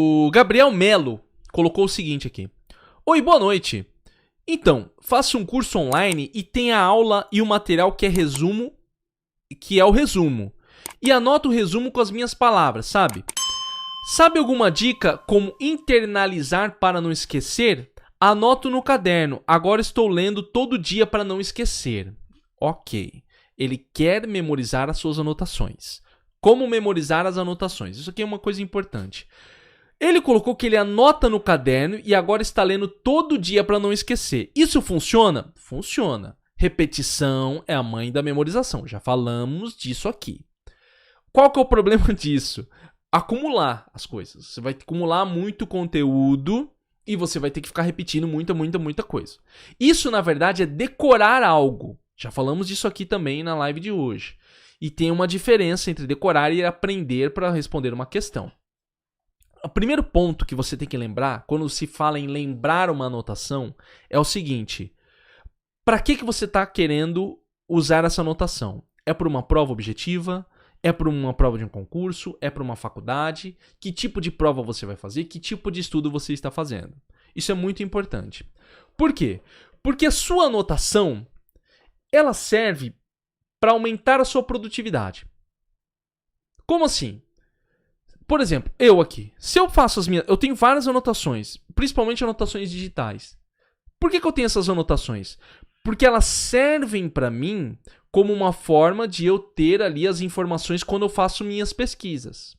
O Gabriel Melo colocou o seguinte aqui. Oi, boa noite. Então, faço um curso online e tem a aula e o material que é resumo, que é o resumo. E anoto o resumo com as minhas palavras, sabe? Sabe alguma dica como internalizar para não esquecer? Anoto no caderno. Agora estou lendo todo dia para não esquecer. Ok. Ele quer memorizar as suas anotações. Como memorizar as anotações? Isso aqui é uma coisa importante. Ele colocou que ele anota no caderno e agora está lendo todo dia para não esquecer. Isso funciona? Funciona. Repetição é a mãe da memorização. Já falamos disso aqui. Qual que é o problema disso? Acumular as coisas. Você vai acumular muito conteúdo e você vai ter que ficar repetindo muita coisa. Isso, na verdade, é decorar algo. Já falamos disso aqui também na live de hoje. E tem uma diferença entre decorar e aprender para responder uma questão. O primeiro ponto que você tem que lembrar, quando se fala em lembrar uma anotação, é o seguinte. Para que você está querendo usar essa anotação? É para uma prova objetiva? É para uma prova de um concurso? É para uma faculdade? Que tipo de prova você vai fazer? Que tipo de estudo você está fazendo? Isso é muito importante. Por quê? Porque a sua anotação, ela serve para aumentar a sua produtividade. Como assim? Por exemplo, eu aqui, se eu faço as minhas... Eu tenho várias anotações, principalmente anotações digitais. Por que eu tenho essas anotações? Porque elas servem para mim como uma forma de eu ter ali as informações quando eu faço minhas pesquisas.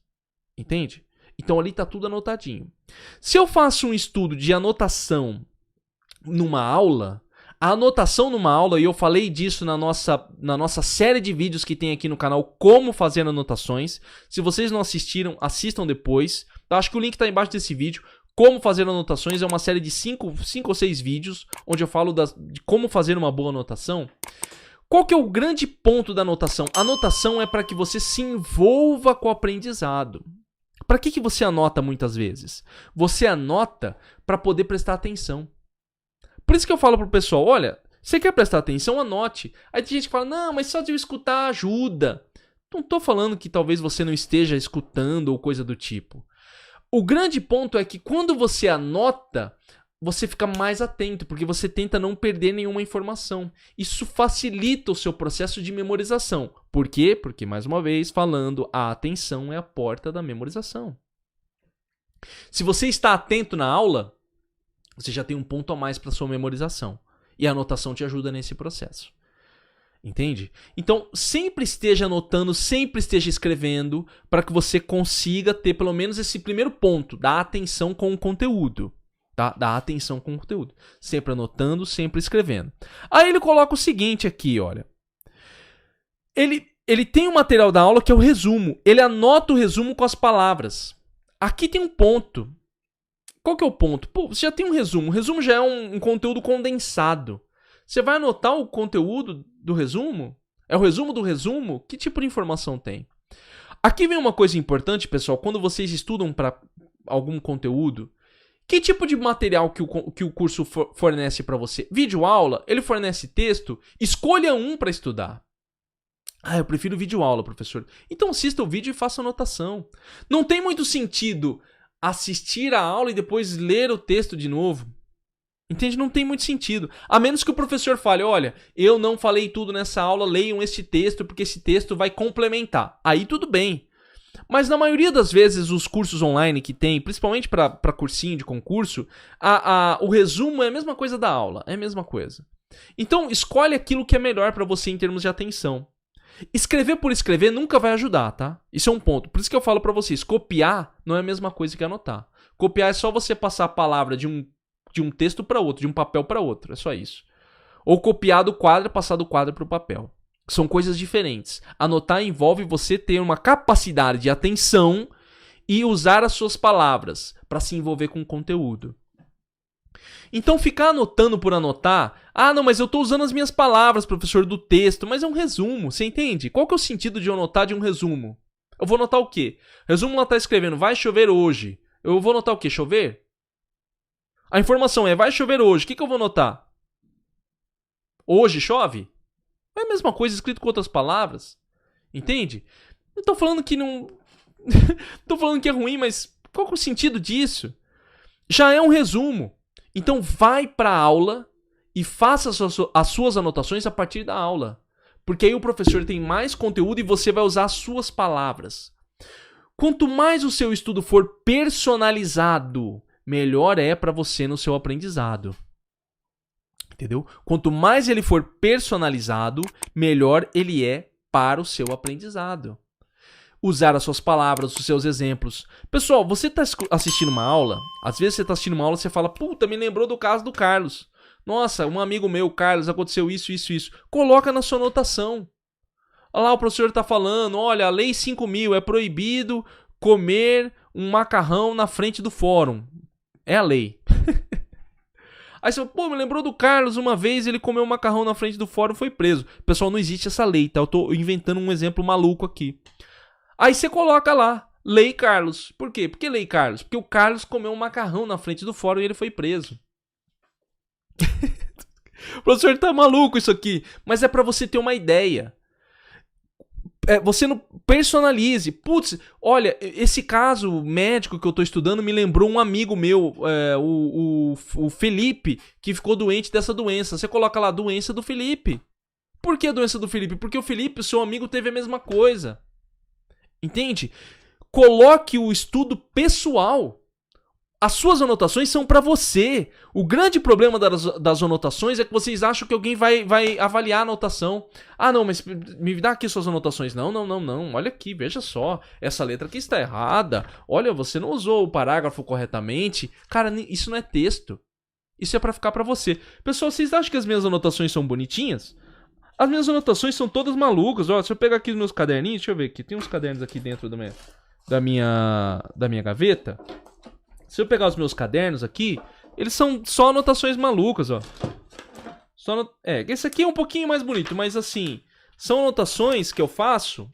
Entende? Então ali está tudo anotadinho. Se eu faço um estudo de anotação numa aula... A anotação numa aula, e eu falei disso na nossa série de vídeos que tem aqui no canal, como fazer anotações. Se vocês não assistiram, assistam depois. Eu acho que o link está embaixo desse vídeo. Como fazer anotações é uma série de 5 ou 6 vídeos, onde eu falo de como fazer uma boa anotação. Qual que é o grande ponto da anotação? A anotação é para que você se envolva com o aprendizado. Para que você anota muitas vezes? Você anota para poder prestar atenção. Por isso que eu falo pro pessoal, olha, você quer prestar atenção, anote. Aí tem gente que fala, não, mas só de eu escutar ajuda. Não tô falando que talvez você não esteja escutando ou coisa do tipo. O grande ponto é que quando você anota, você fica mais atento, porque você tenta não perder nenhuma informação. Isso facilita o seu processo de memorização. Por quê? Porque, mais uma vez, falando, a atenção é a porta da memorização. Se você está atento na aula, você já tem um ponto a mais para sua memorização. E a anotação te ajuda nesse processo. Entende? Então, sempre esteja anotando, sempre esteja escrevendo, para que você consiga ter pelo menos esse primeiro ponto, da atenção com o conteúdo. Tá? Da atenção com o conteúdo. Sempre anotando, sempre escrevendo. Aí ele coloca o seguinte aqui, olha. Ele tem um material da aula que é o resumo. Ele anota o resumo com as palavras. Aqui tem um ponto. Qual que é o ponto? Pô, você já tem um resumo. O resumo já é um conteúdo condensado. Você vai anotar o conteúdo do resumo? É o resumo do resumo? Que tipo de informação tem? Aqui vem uma coisa importante, pessoal. Quando vocês estudam para algum conteúdo, que tipo de material que o curso fornece para você? Vídeo aula? Ele fornece texto? Escolha um para estudar. Ah, eu prefiro vídeo aula, professor. Então assista o vídeo e faça anotação. Não tem muito sentido assistir a aula e depois ler o texto de novo. Entende? Não tem muito sentido. A menos que o professor fale, olha, eu não falei tudo nessa aula, leiam este texto porque esse texto vai complementar. Aí tudo bem. Mas na maioria das vezes os cursos online que tem, principalmente para cursinho de concurso, o resumo é a mesma coisa da aula. É a mesma coisa. Então escolhe aquilo que é melhor para você em termos de atenção. Escrever por escrever nunca vai ajudar, tá? Isso é um ponto. Por isso que eu falo pra vocês, copiar não é a mesma coisa que anotar. Copiar é só você passar a palavra de um texto para outro, de um papel para outro. É só isso. Ou copiar do quadro e passar do quadro para o papel. São coisas diferentes. Anotar envolve você ter uma capacidade de atenção e usar as suas palavras para se envolver com o conteúdo. Então ficar anotando por anotar, ah não, mas eu estou usando as minhas palavras, professor, do texto, mas é um resumo, você entende? Qual que é o sentido de eu anotar de um resumo? Eu vou anotar o quê? Resumo lá está escrevendo, vai chover hoje. Eu vou anotar o quê? Chover? A informação é, vai chover hoje, o que eu vou anotar? Hoje chove? É a mesma coisa escrito com outras palavras, entende? Não estou falando que não... Tô falando que é ruim, mas Qual que é o sentido disso? Já é um resumo. Então vai para a aula e faça as suas anotações a partir da aula. Porque aí o professor tem mais conteúdo e você vai usar as suas palavras. Quanto mais o seu estudo for personalizado, melhor é para você no seu aprendizado. Entendeu? Quanto mais ele for personalizado, melhor ele é para o seu aprendizado. Usar as suas palavras, os seus exemplos. Pessoal, você está assistindo uma aula, às vezes você está assistindo uma aula e você fala, puta, me lembrou do caso do Carlos. Nossa, um amigo meu, Carlos, aconteceu isso, isso, isso. Coloca na sua anotação. Olha lá, o professor está falando, olha, a lei 5.000 é proibido comer um macarrão na frente do fórum. É a lei. Aí você fala, pô, me lembrou do Carlos, uma vez ele comeu um macarrão na frente do fórum e foi preso. Pessoal, não existe essa lei, tá? Eu tô inventando um exemplo maluco aqui. Aí você coloca lá, Lei Carlos. Por quê? Por que Lei Carlos? Porque o Carlos comeu um macarrão na frente do fórum e ele foi preso. O professor tá maluco isso aqui. Mas é pra você ter uma ideia. Você não personalize. Putz, olha, esse caso médico que eu tô estudando me lembrou um amigo meu, o Felipe, que ficou doente dessa doença. Você coloca lá, doença do Felipe. Por que a doença do Felipe? Porque o Felipe, o seu amigo, teve a mesma coisa. Entende? Coloque o estudo pessoal. As suas anotações são para você. O grande problema das anotações é que vocês acham que alguém vai avaliar a anotação. Ah, não, mas me dá aqui suas anotações. Não. Olha aqui, veja só. Essa letra aqui está errada. Olha, você não usou o parágrafo corretamente. Cara, isso não é texto. Isso é para ficar para você. Pessoal, vocês acham que as minhas anotações são bonitinhas? As minhas anotações são todas malucas. Ó, se eu pegar aqui os meus caderninhos, deixa eu ver aqui. Tem uns cadernos aqui dentro da minha gaveta. Se eu pegar os meus cadernos aqui, eles são só anotações malucas, ó. Esse aqui é um pouquinho mais bonito, mas assim, são anotações que eu faço.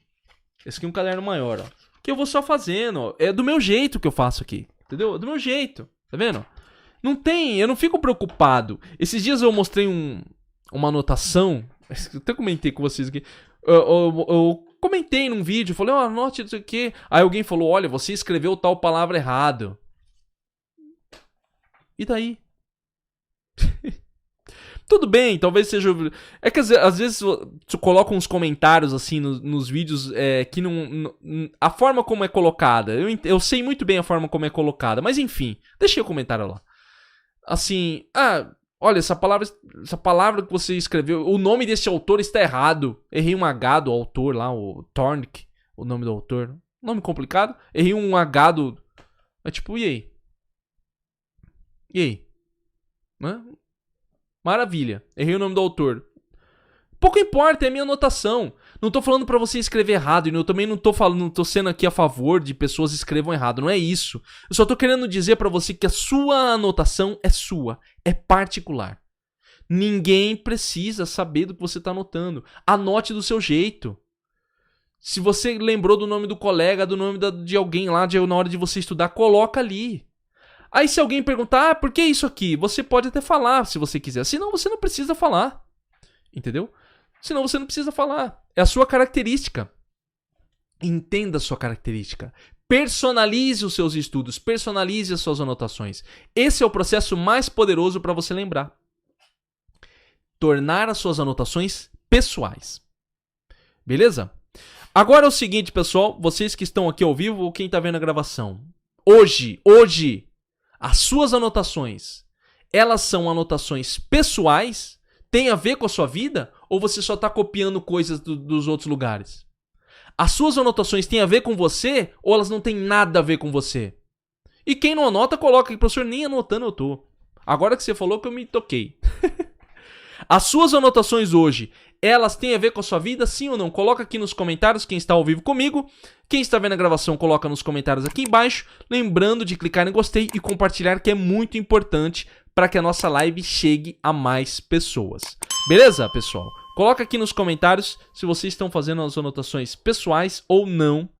Esse aqui é um caderno maior, ó. Que eu vou só fazendo, ó. É do meu jeito que eu faço aqui, entendeu? É do meu jeito, tá vendo? Eu não fico preocupado. Esses dias eu mostrei uma anotação, eu até comentei com vocês aqui. Eu comentei num vídeo, falei, ó, anote isso aqui. Aí alguém falou, olha, você escreveu tal palavra errado. E daí? Tudo bem, talvez seja... É que às vezes você coloca uns comentários assim nos vídeos que não... A forma como é colocada. Eu sei muito bem a forma como é colocada. Mas enfim, deixei o comentário lá. Assim, olha, essa palavra que você escreveu, o nome desse autor está errado. Errei um H do autor lá, o Thornick, o nome do autor. Nome complicado. Errei um H do... É tipo, e aí? E aí? Né? Maravilha. Errei o nome do autor. Pouco importa, é a minha anotação. Não tô falando pra você escrever errado. E eu também não tô sendo aqui a favor de pessoas escrevam errado. Não é isso. Eu só tô querendo dizer pra você que a sua anotação é sua. É particular. Ninguém precisa saber do que você tá anotando. Anote do seu jeito. Se você lembrou do nome do colega, do nome de alguém lá, na hora de você estudar, coloca ali. Aí se alguém perguntar, por que isso aqui? Você pode até falar, se você quiser. Senão você não precisa falar. Entendeu? Senão você não precisa falar. É a sua característica. Entenda a sua característica. Personalize os seus estudos. Personalize as suas anotações. Esse é o processo mais poderoso para você lembrar. Tornar as suas anotações pessoais. Beleza? Agora é o seguinte, pessoal. Vocês que estão aqui ao vivo ou quem está vendo a gravação. Hoje... As suas anotações, elas são anotações pessoais? Tem a ver com a sua vida? Ou você só está copiando coisas dos outros lugares? As suas anotações têm a ver com você? Ou elas não têm nada a ver com você? E quem não anota, coloca aqui, professor, nem anotando eu tô. Agora que você falou que eu me toquei. As suas anotações hoje, elas têm a ver com a sua vida, sim ou não? Coloca aqui nos comentários quem está ao vivo comigo. Quem está vendo a gravação, coloca nos comentários aqui embaixo. Lembrando de clicar em gostei e compartilhar, que é muito importante para que a nossa live chegue a mais pessoas. Beleza, pessoal? Coloca aqui nos comentários se vocês estão fazendo as anotações pessoais ou não